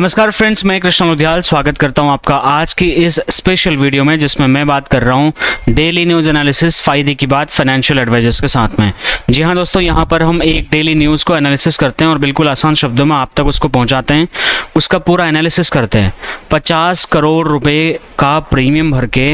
नमस्कार फ्रेंड्स, मैं कृष्ण लुधियाल स्वागत करता हूं आपका आज की इस स्पेशल वीडियो में, जिसमें मैं बात कर रहा हूं डेली न्यूज़ एनालिसिस फायदे की बात फाइनेंशियल एडवाइजर्स के साथ में। जी हां दोस्तों, यहां पर हम एक डेली न्यूज़ को एनालिसिस करते हैं और बिल्कुल आसान शब्दों में आप तक उसको पहुंचाते हैं, उसका पूरा एनालिसिस करते हैं। 50 करोड़ रुपए का प्रीमियम भर के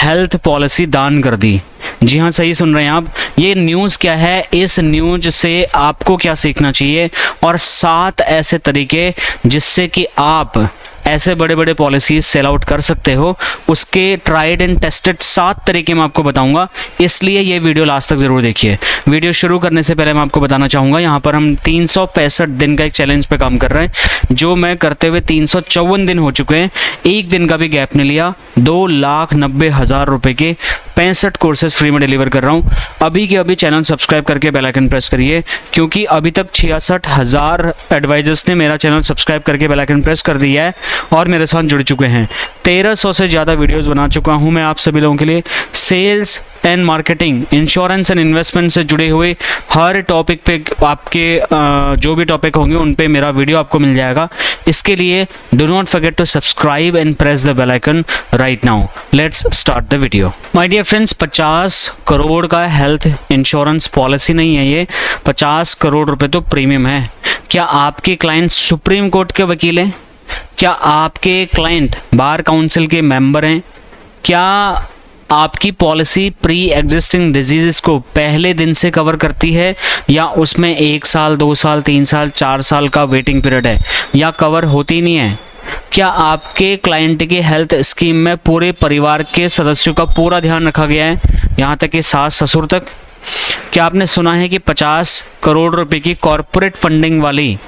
हेल्थ पॉलिसी दान कर दी। जी हाँ, सही सुन रहे हैं आप। ये न्यूज़ क्या है, इस न्यूज़ से आपको क्या सीखना चाहिए और 7 ऐसे तरीके जिससे कि आप ऐसे बड़े बड़े पॉलिसीज सेल आउट कर सकते हो, उसके ट्राइड एंड टेस्टेड 7 तरीके मैं आपको बताऊंगा। इसलिए ये वीडियो लास्ट तक जरूर देखिए। वीडियो शुरू करने से पहले मैं आपको बताना चाहूँगा, यहाँ पर हम 365 दिन का एक चैलेंज पे काम कर रहे हैं, जो मैं करते हुए 354 दिन हो चुके हैं। एक दिन का भी गैप नहीं लिया। 2,90,000 रुपये के 65 कोर्सेज फ्री में डिलीवर कर रहा हूँ। अभी के अभी चैनल सब्सक्राइब करके बेल आइकन प्रेस करिए, क्योंकि अभी तक 66,000 एडवाइजर्स ने मेरा चैनल सब्सक्राइब करके बेल आइकन प्रेस कर दिया है और मेरे साथ जुड़ चुके हैं। 1300 से ज़्यादा वीडियोस बना चुका हूं मैं आप सभी लोगों के लिए। Sales and marketing, insurance and investment से जुड़े हुए हर टॉपिक पे आपके जो भी टॉपिक होंगे उन पे मेरा वीडियो आपको मिल जाएगा। इसके लिए do not forget to subscribe and press the bell icon right now. Let's start the video. My dear friends, 50 crore का हेल्थ इंश्योरेंस पॉलिसी नहीं है ये, 50 करोड़ रुपए तो प्रीमियम है। क्या आपके क्लाइंट सुप्रीम कोर्ट के वकील हैं? क्या आपके क्लाइंट बार काउंसिल के मेंबर हैं? क्या आपकी पॉलिसी प्री एग्जिस्टिंग डिजीज़ को पहले दिन से कवर करती है, या उसमें 1 साल 2 साल 3 साल 4 साल का वेटिंग पीरियड है, या कवर होती नहीं है? क्या आपके क्लाइंट के हेल्थ स्कीम में पूरे परिवार के सदस्यों का पूरा ध्यान रखा गया है, यहाँ तक कि सास ससुर तक? क्या आपने सुना है कि 50 करोड़ रुपए की कॉरपोरेट फंडिंग वाली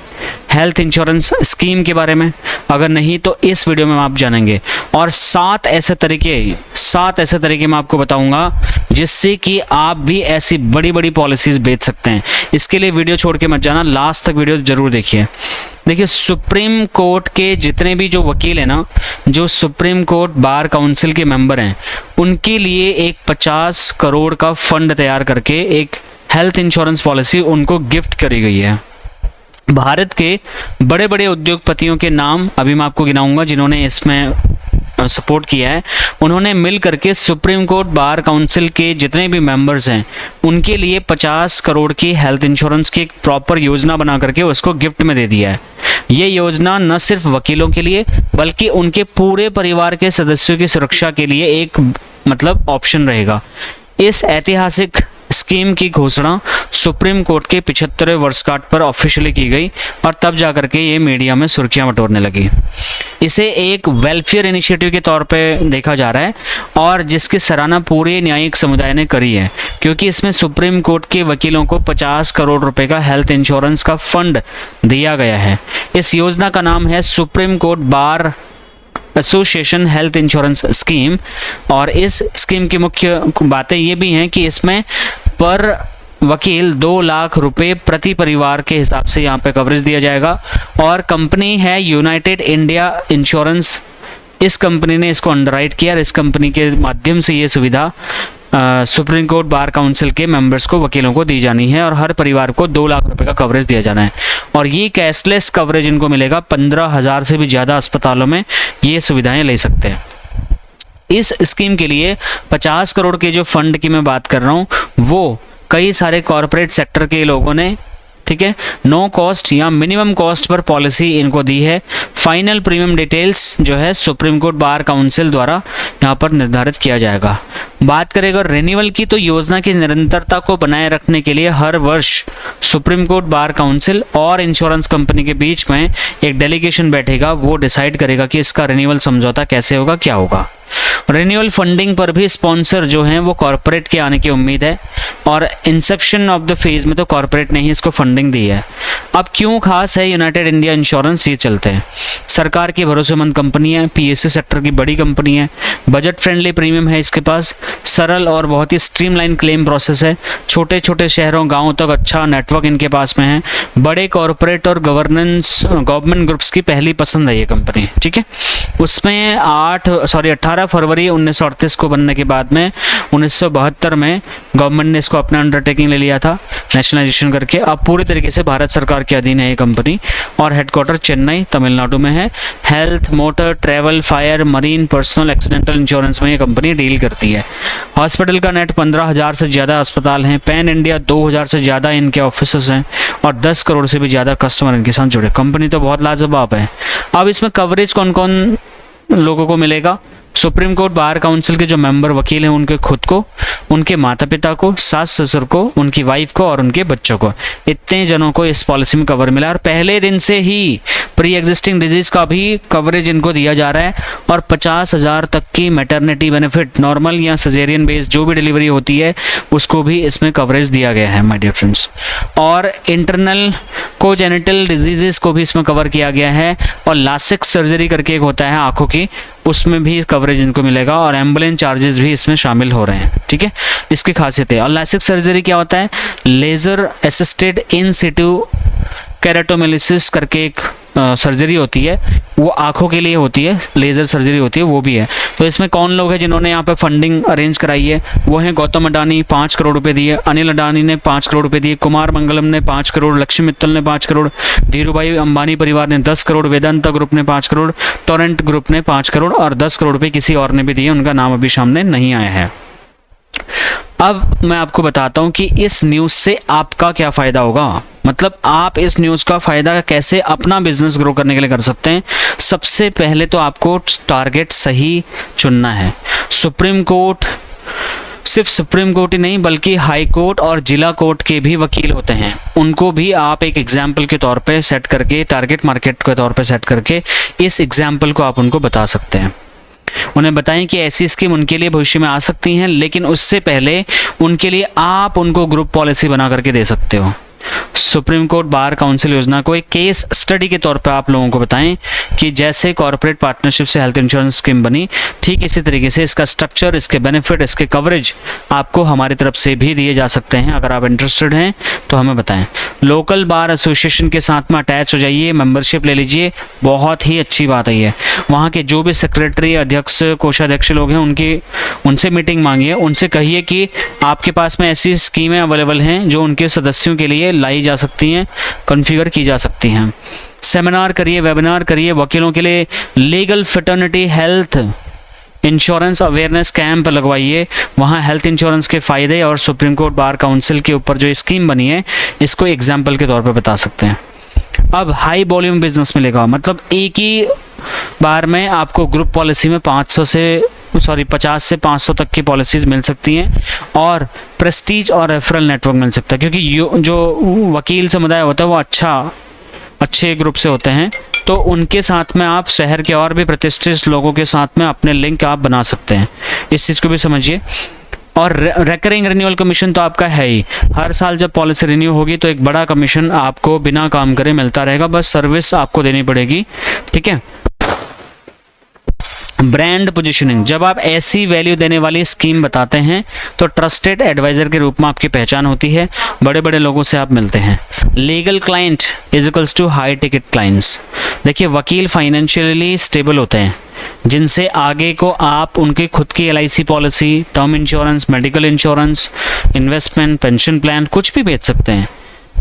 हेल्थ इंश्योरेंस स्कीम के बारे में? अगर नहीं तो इस वीडियो में आप जानेंगे। और 7 ऐसे तरीके मैं आपको बताऊंगा जिससे कि आप भी ऐसी बड़ी बड़ी पॉलिसीज बेच सकते हैं। इसके लिए वीडियो छोड़ के मत जाना, लास्ट तक वीडियो जरूर देखिए। देखिए, सुप्रीम कोर्ट के जितने भी जो वकील हैं ना, जो सुप्रीम कोर्ट बार काउंसिल के मेंबर हैं, उनके लिए एक 50 करोड़ का फंड तैयार करके एक हेल्थ इंश्योरेंस पॉलिसी उनको गिफ्ट करी गई है। भारत के बड़े बड़े उद्योगपतियों के नाम अभी मैं आपको गिनाऊंगा जिन्होंने इसमें सपोर्ट किया है। उन्होंने मिल करके सुप्रीम कोर्ट बार काउंसिल के जितने भी मेंबर्स हैं उनके लिए 50 करोड़ की हेल्थ इंश्योरेंस की एक प्रॉपर योजना बना करके उसको गिफ्ट में दे दिया है। ये योजना न सिर्फ वकीलों के लिए बल्कि उनके पूरे परिवार के सदस्यों की सुरक्षा के लिए एक ऑप्शन रहेगा। इस ऐतिहासिक स्कीम की घोषणा सुप्रीम कोर्ट के 75वें वर्षगांठ पर ऑफिशियली की गई और तब जाकर के ये मीडिया में सुर्खियां बटोरने लगी। इसे एक वेलफेयर इनिशिएटिव के तौर पे देखा जा रहा है और जिसकी सराहना पूरे न्यायिक समुदाय ने करी है, क्योंकि इसमें सुप्रीम कोर्ट के वकीलों को 50 करोड़ रुपए का हेल्थ इंश्योरेंस का फंड दिया गया है। इस योजना का नाम है supreme court bar association health insurance scheme. और इस स्कीम की मुख्य बातें ये भी हैं कि इसमें पर वकील 2 लाख रुपए प्रति परिवार के हिसाब से यहाँ पे कवरेज दिया जाएगा। और कंपनी है यूनाइटेड इंडिया इंश्योरेंस। इस कंपनी ने इसको अंडरराइट किया और इस कंपनी के माध्यम से ये सुविधा सुप्रीम कोर्ट बार काउंसिल के मेंबर्स को, वकीलों को दी जानी है और हर परिवार को 2 लाख रुपए का कवरेज दिया जाना है। और ये कैशलेस कवरेज इनको मिलेगा। 15,000 से भी ज़्यादा अस्पतालों में ये सुविधाएं ले सकते हैं। इस स्कीम के लिए 50 करोड़ के जो फंड की मैं बात कर रहा हूँ वो कई सारे कॉरपोरेट सेक्टर के लोगों ने, ठीक है, नो कॉस्ट या मिनिमम कॉस्ट पर पॉलिसी इनको दी है। फाइनल प्रीमियम डिटेल्स जो है सुप्रीम कोर्ट बार काउंसिल द्वारा यहाँ पर निर्धारित किया जाएगा। बात करेगा रिन्यूअल की, तो योजना की निरंतरता को बनाए रखने के लिए हर वर्ष सुप्रीम कोर्ट बार काउंसिल और इंश्योरेंस कंपनी के बीच में एक डेलीगेशन बैठेगा। वो डिसाइड करेगा कि इसका रिन्यूअल समझौता कैसे होगा, क्या होगा। रिन्यूअल फंडिंग पर भी स्पॉन्सर जो हैं वो कॉरपोरेट के आने की उम्मीद है और इंसेप्शन ऑफ द फेज में तो कॉरपोरेट ने ही इसको फंडिंग दी है। अब क्यों खास है यूनाइटेड इंडिया इंश्योरेंस, ये चलते हैं। सरकार की भरोसेमंद कंपनी है, पीएसयू सेक्टर की बड़ी कंपनी है, बजट फ्रेंडली प्रीमियम है इसके पास, सरल और बहुत ही स्ट्रीमलाइन क्लेम प्रोसेस है, छोटे छोटे शहरों गाँव तक अच्छा नेटवर्क इनके पास में है, बड़े कॉरपोरेट और गवर्नेंस गवर्नमेंट ग्रुप्स की पहली पसंद है ये कंपनी, ठीक है। उसमें 18 18 फरवरी 1938 को बनने के बाद में 1972 में गवर्नमेंट ने इसको अपना अंडरटेकिंग ले लिया था नेशनलाइजेशन करके। अब पूरी तरीके से भारत सरकार के अधीन है ये कंपनी और हेडक्वार्टर चेन्नई तमिलनाडु में है। Health, motor, travel, fire, marine, personal, accidental insurance में ये कंपनी डील करती है। हॉस्पिटल का नेट 15,000 से ज़्यादा अस्पताल हैं। पैन इंडिया 2,000 से ज़्यादा इनके ऑफिस हैं और 10 करोड़ से भी ज़्यादा कस्टमर इनके साथ जुड़े। कंपनी तो बहुत लाजवाब है। अब इसमें कवरेज कौन कौन लोगों को मिलेगा? सुप्रीम कोर्ट बार काउंसिल के जो मेंबर वकील हैं उनके खुद को, उनके माता पिता को, सास ससुर को, उनकी वाइफ को और उनके बच्चों को, इतने जनों को इस पॉलिसी में कवर मिला। और पहले दिन से ही प्री एग्जिस्टिंग डिजीज का भी कवरेज इनको दिया जा रहा है और 50,000 तक की मैटरनिटी बेनिफिट, नॉर्मल या सजेरियन बेस्ड जो भी डिलीवरी होती है उसको भी इसमें कवरेज दिया गया है माय डियर फ्रेंड्स। और इंटरनल कोजेनिटल डिजीजेस को भी इसमें कवर किया गया है और लासिक सर्जरी करके एक होता है आंखों की, उसमें भी कवरेज इनको मिलेगा और एम्बुलेंस चार्जेस भी इसमें शामिल हो रहे हैं। ठीक है, इसकी खासियत है। और लासिक सर्जरी क्या होता है? लेजर असिस्टेड इन सिटू केराटोमेलिसिस करके एक सर्जरी होती है, वो आंखों के लिए होती है, लेज़र सर्जरी होती है, वो भी है। तो इसमें कौन लोग हैं जिन्होंने यहाँ पे फंडिंग अरेंज कराई है? वो हैं गौतम अडानी 5 करोड़ रुपए दिए, अनिल अडानी ने 5 करोड़ रुपए दिए, कुमार मंगलम ने 5 करोड़, लक्ष्मी मित्तल ने 5 करोड़, धीरूभाई अंबानी परिवार ने 10 करोड़, वेदांता ग्रुप ने 5 करोड़, टोरेंट ग्रुप ने 5 करोड़ और 10 करोड़ रुपए किसी और ने भी दिए, उनका नाम अभी सामने नहीं आया है। अब मैं आपको बताता हूं कि इस न्यूज़ से आपका क्या फ़ायदा होगा, मतलब आप इस न्यूज़ का फ़ायदा कैसे अपना बिजनेस ग्रो करने के लिए कर सकते हैं। सबसे पहले तो आपको टारगेट सही चुनना है। सुप्रीम कोर्ट, सिर्फ सुप्रीम कोर्ट ही नहीं बल्कि हाई कोर्ट और जिला कोर्ट के भी वकील होते हैं, उनको भी आप एक एग्जाम्पल के तौर पे सेट करके, टारगेट मार्केट के तौर पे सेट करके इस एग्जाम्पल को आप उनको बता सकते हैं। उन्हें बताएं कि ऐसी स्कीम उनके लिए भविष्य में आ सकती हैं, लेकिन उससे पहले उनके लिए आप उनको ग्रुप पॉलिसी बना करके दे सकते हो। सुप्रीम कोर्ट बार काउंसिल योजना को एक केस स्टडी के तौर पर आप लोगों को बताएं कि जैसे कॉर्पोरेट पार्टनरशिप से हेल्थ इंश्योरेंस स्कीम बनी, ठीक इसी तरीके से इसका स्ट्रक्चर, इसके बेनिफिट, इसके कवरेज आपको हमारी तरफ से भी दिए जा सकते हैं। अगर आप इंटरेस्टेड हैं तो हमें बताएं। लोकल बार एसोसिएशन के साथ में अटैच हो जाइए, मेंबरशिप ले लीजिए, बहुत ही अच्छी बात है ये। वहाँ के जो भी सेक्रेटरी, अध्यक्ष, कोषाध्यक्ष लोग हैं उनसे मीटिंग मांगिए, उनसे कहिए कि आपके पास में ऐसी स्कीमें अवेलेबल हैं जो उनके सदस्यों के लिए लाई जा सकती हैं, कॉन्फ़िगर की जा सकती हैं। सेमिनार करिए, वेबिनार करिए, वकीलों के लिए legal fraternity health insurance awareness camp लगवाइए, वहाँ हेल्थ इंश्योरेंस के फ़ायदे और सुप्रीम कोर्ट बार काउंसिल के ऊपर जो स्कीम बनी है इसको एग्जाम्पल के तौर पर बता सकते हैं। अब हाई वॉल्यूम बिजनेस मिलेगा, मतलब एक ही बार में आपको ग्रुप पॉलिसी में 50 से 500 तक की पॉलिसीज़ मिल सकती हैं और प्रेस्टीज और रेफरल नेटवर्क मिल सकता है, क्योंकि जो वकील समुदाय होता है वो अच्छे ग्रुप से होते हैं, तो उनके साथ में आप शहर के और भी प्रतिष्ठित लोगों के साथ में अपने लिंक आप बना सकते हैं। इस चीज़ को भी समझिए। और रेकरिंग रिन्यूअल कमीशन तो आपका है ही, हर साल जब पॉलिसी रिन्यू होगी तो एक बड़ा कमीशन आपको बिना काम करे मिलता रहेगा, बस सर्विस आपको देनी पड़ेगी। ठीक है। ब्रांड पोजीशनिंग, जब आप ऐसी वैल्यू देने वाली स्कीम बताते हैं तो ट्रस्टेड एडवाइजर के रूप में आपकी पहचान होती है, बड़े बड़े लोगों से आप मिलते हैं। Legal client is equals to high ticket clients. देखिए, वकील फाइनेंशियली स्टेबल होते हैं जिनसे आगे को आप उनकी खुद की LIC policy, term insurance, medical insurance, investment, pension plan कुछ भी बेच सकते हैं।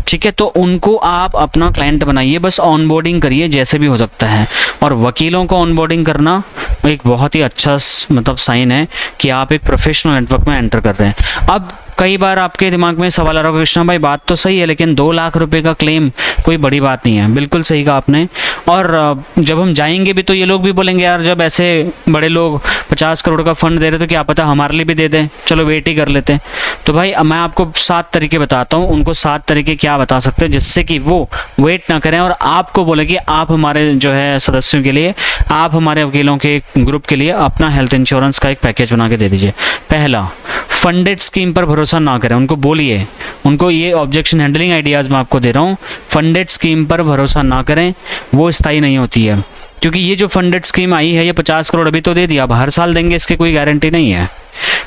ठीक है, तो उनको आप अपना क्लाइंट बनाइए, बस ऑनबोर्डिंग करिए जैसे भी हो सकता है। और वकीलों को ऑनबोर्डिंग करना एक बहुत ही अच्छा मतलब साइन है कि आप एक प्रोफेशनल नेटवर्क में एंटर कर रहे हैं। अब कई बार आपके दिमाग में सवाल आ रहा होगा, कृष्णा भाई बात तो सही है लेकिन 2 लाख रुपए का क्लेम कोई बड़ी बात नहीं है। बिल्कुल सही कहा आपने। और जब हम जाएंगे भी तो ये लोग भी बोलेंगे यार जब ऐसे बड़े लोग 50 करोड़ का फंड दे रहे तो क्या पता हमारे लिए भी दे दें, चलो वेट ही कर लेते हैं। तो भाई मैं आपको 7 तरीके बताता हूँ, उनको 7 तरीके क्या बता सकते हैं जिससे कि वो वेट ना करें और आपको बोले कि आप हमारे जो है सदस्यों के लिए, आप हमारे वकीलों के ग्रुप के लिए अपना हेल्थ इंश्योरेंस का एक पैकेज बना के दे दीजिए। पहला, फंडेड स्कीम पर भरोसा ना करें। उनको बोलिए, उनको ये ऑब्जेक्शन हैंडलिंग आइडियाज़ मैं आपको दे रहा हूँ, फंडेड स्कीम पर भरोसा ना करें, वो स्थायी नहीं होती है। क्योंकि ये जो फंडेड स्कीम आई है ये 50 करोड़ अभी तो दे दिया, अब हर साल देंगे इसकी कोई गारंटी नहीं है।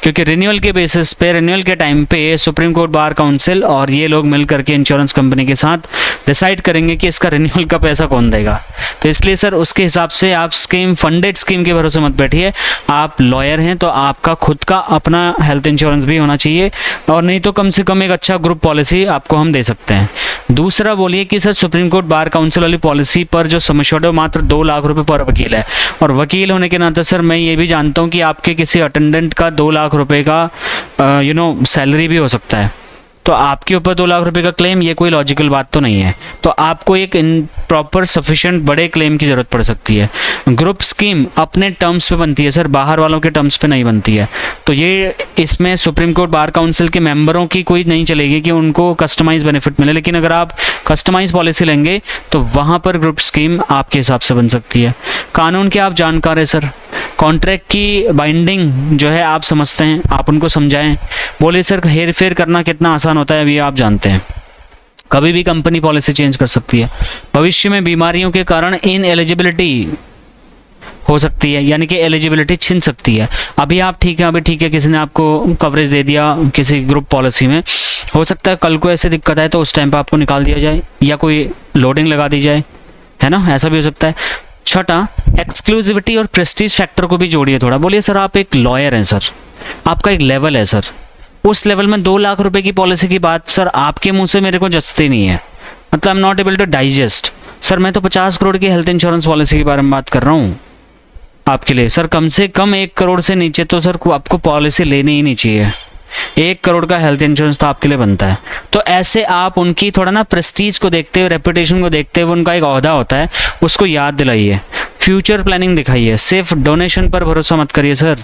क्योंकि रिन्यूअल के बेसिस पे, रिन्यूअल के टाइम पे सुप्रीम कोर्ट बार काउंसिल और ये लोग मिल करके इंश्योरेंस कंपनी के साथ डिसाइड करेंगे कि इसका रिन्यूअल का पैसा कौन देगा। तो इसलिए सर उसके हिसाब से आप स्कीम, फंडेड स्कीम के भरोसे मत बैठिए। आप लॉयर हैं तो आपका खुद का अपना हेल्थ इंश्योरेंस भी होना चाहिए, और नहीं तो कम से कम एक अच्छा ग्रुप पॉलिसी आपको हम दे सकते हैं। दूसरा बोलिए कि sir supreme court bar council वाली पॉलिसी पर जो सम एश्योर्ड है मात्र 2 लाख रुपए पर वकील है, और वकील होने के नाते सर मैं ये भी जानता हूँ कि आपके किसी अटेंडेंट का 2 लाख रुपए का सैलरी भी हो सकता है। तो आपके ऊपर 2 लाख रुपए का क्लेम, ये कोई लॉजिकल बात तो नहीं है। तो आपको एक प्रॉपर सफिशिएंट बड़े क्लेम की ज़रूरत पड़ सकती है। ग्रुप स्कीम अपने टर्म्स पे बनती है सर, बाहर वालों के टर्म्स पे नहीं बनती है। तो ये इसमें सुप्रीम कोर्ट बार काउंसिल के मेंबरों की कोई नहीं चलेगी कि उनको कस्टमाइज बेनिफिट मिले, लेकिन अगर आप कस्टमाइज पॉलिसी लेंगे तो वहाँ पर ग्रुप स्कीम आपके हिसाब से बन सकती है। कानून के आप जानकार है सर, कॉन्ट्रैक्ट की बाइंडिंग जो है आप समझते हैं, आप उनको समझाएं। बोले सर हेर फेर करना कितना आसान होता है अभी आप जानते हैं। कभी भी कंपनी पॉलिसी चेंज कर सकती है। भविष्य में बीमारियों के कारण इन एलिजिबिलिटी हो सकती है, यानी कि एलिजिबिलिटी छिन सकती है। अभी आप ठीक है किसी ने आपको कवरेज दे दिया किसी ग्रुप पॉलिसी में, हो सकता है कल को ऐसी दिक्कत आए तो उस टाइम पर आपको निकाल दिया जाए या कोई लोडिंग लगा दी जाए, है ना, ऐसा भी हो सकता है। छठा, एक्सक्लूसिविटी और प्रेस्टीज फैक्टर को भी जोड़िए थोड़ा। बोलिए सर आप एक लॉयर हैं सर, आपका एक लेवल है सर, उस लेवल में 2 लाख रुपए की पॉलिसी की बात सर आपके मुंह से मेरे को जचती नहीं है। मतलब I am not able to digest. Sir मैं तो 50 करोड़ की हेल्थ इंश्योरेंस पॉलिसी के बारे में बात कर रहा हूँ आपके लिए। सर कम से कम 1 करोड़ से नीचे तो सर आपको पॉलिसी लेनी ही नहीं चाहिए। 1 करोड़ का हेल्थ इंश्योरेंस तो आपके लिए बनता है। तो ऐसे आप उनकी थोड़ा ना प्रेस्टीज को देखते हुए, रेपुटेशन को देखते हुए, उनका एक ओहदा होता है उसको याद दिलाइए। फ्यूचर प्लानिंग दिखाइए। सिर्फ डोनेशन पर भरोसा मत करिए सर।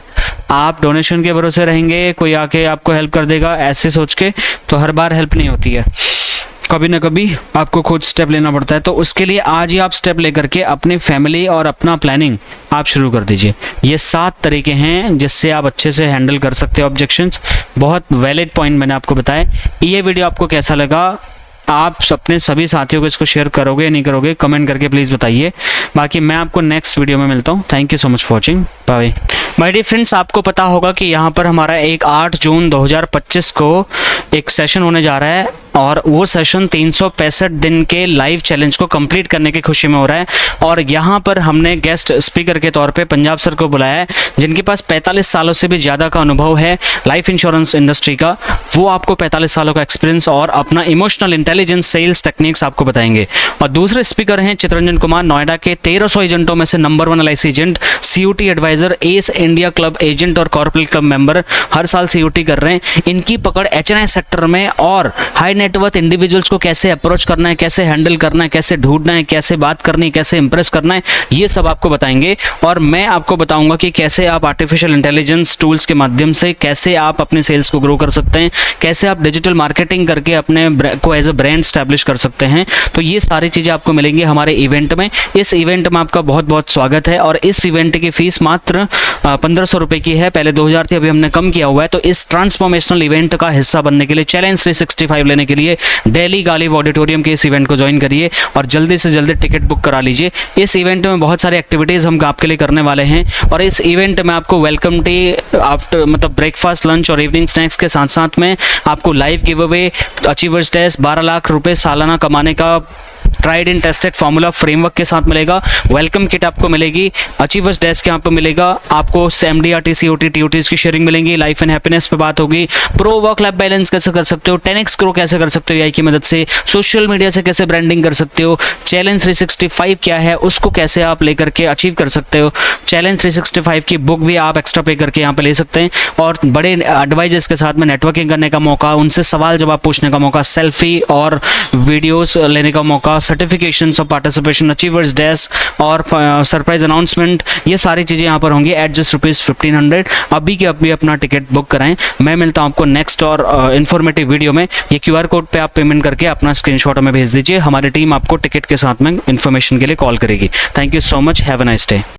आप डोनेशन के भरोसे रहेंगे, कोई आके आपको हेल्प कर देगा ऐसे सोच के, तो हर बार हेल्प नहीं होती है। कभी ना कभी आपको खुद स्टेप लेना पड़ता है। तो उसके लिए आज ही आप स्टेप लेकर के अपनी फैमिली और अपना प्लानिंग आप शुरू कर दीजिए। ये 7 तरीके हैं जिससे आप अच्छे से हैंडल कर सकते हो ऑब्जेक्शंस। बहुत वैलिड पॉइंट मैंने आपको बताए। ये वीडियो आपको कैसा लगा, आप अपने सभी साथियों को इसको शेयर करोगे या नहीं करोगे, कमेंट करके प्लीज़ बताइए। बाकी मैं आपको नेक्स्ट वीडियो में मिलता हूँ। Thank you so much for watching, bye. My dear friends, आपको पता होगा कि यहाँ पर हमारा एक 8 जून 2025 को एक सेशन होने जा रहा है, और वो सेशन 365 दिन के लाइव चैलेंज को कंप्लीट करने की खुशी में हो रहा है। और यहाँ पर हमने गेस्ट स्पीकर के तौर पे पंजाब सर को बुलाया है, जिनके पास 45 सालों से भी ज़्यादा का अनुभव है लाइफ इंश्योरेंस इंडस्ट्री का। वो आपको 45 सालों का एक्सपीरियंस और अपना इमोशनल इंटेलिजेंस सेल्स टेक्निक्स आपको बताएंगे। और दूसरे स्पीकर हैं चितरंजन कुमार, नोएडा के 1300 एजेंटों में से number 1 LIC agent, CUT advisor, ace India club agent और कॉर्पोरेट क्लब मेंबर, हर साल CUT कर रहे हैं। इनकी पकड़ HNI सेक्टर में और हाई नेटवर्थ इंडिविजुअल्स को कैसे अप्रोच करना है, कैसे हैंडल करना है, कैसे ढूंढना है, कैसे बात करनी है, कैसे इंप्रेस करना है, ये सब आपको बताएंगे। और मैं आपको बताऊंगा कि कैसे आप आर्टिफिशियल इंटेलिजेंस टूल्स के माध्यम से कैसे आप अपने सेल्स को ग्रो कर सकते हैं, कैसे आप डिजिटल मार्केटिंग करके अपने को एज अ ब्रांड स्टैब्लिश कर सकते हैं। तो ये सारी चीज़ें आपको मिलेंगी हमारे इवेंट में। इस इवेंट में आपका बहुत बहुत स्वागत है। और इस इवेंट की फीस मात्र 1500 रुपये की है। पहले 2000 थी, अभी हमने कम किया हुआ है। तो इस ट्रांसफॉर्मेशनल इवेंट का हिस्सा बनने के लिए, चैलेंज 365 लेने के लिए दिल्ली गालिब ऑडिटोरियम के इस इवेंट को ज्वाइन करिए और जल्दी से जल्दी टिकट बुक करा लीजिए। इस इवेंट में बहुत सारी एक्टिविटीज़ हम आपके लिए करने वाले हैं। और इस इवेंट में आपको वेलकम टी आफ्टर, मतलब ब्रेकफास्ट, लंच और इवनिंग स्नैक्स के साथ साथ में आपको live giveaway, achievers test, 12 lakh रुपए सालाना कमाने का tried and tested formula framework के साथ मिलेगा। वेलकम किट आपको मिलेगी, अचीवर्स डेस्क यहाँ पर मिलेगा आपको, MDRT, COT, TOTs की शेयरिंग मिलेंगी, लाइफ एंड हैप्पीनेस पे बात होगी, प्रो वर्क लाइफ बैलेंस कैसे कर सकते हो, 10x ग्रो कैसे कर सकते हो AI की मदद से, सोशल मीडिया से कैसे ब्रांडिंग कर सकते हो, चैलेंज 365 क्या है उसको कैसे आप लेकर के अचीव कर सकते हो। चैलेंज 365 की बुक भी आप एक्स्ट्रा पे करके यहाँ पे ले सकते हैं। और बड़े एडवाइजर्स के साथ में नेटवर्किंग करने का मौका, उनसे सवाल जवाब पूछने का मौका, सेल्फी और वीडियोस लेने का मौका, certifications of participation, achievers desk और सरप्राइज अनाउंसमेंट, ये सारी चीज़ें यहाँ पर होंगी एट जस्ट ₹1500। अभी के अभी अपना टिकट बुक कराएं। मैं मिलता हूँ आपको नेक्स्ट और इन्फॉर्मेटिव वीडियो में। ये QR कोड पे आप पेमेंट करके अपना स्क्रीनशॉट हमें भेज दीजिए। हमारी टीम आपको टिकट के साथ में इन्फॉर्मेशन के लिए कॉल करेगी। Thank you so much, have a nice day.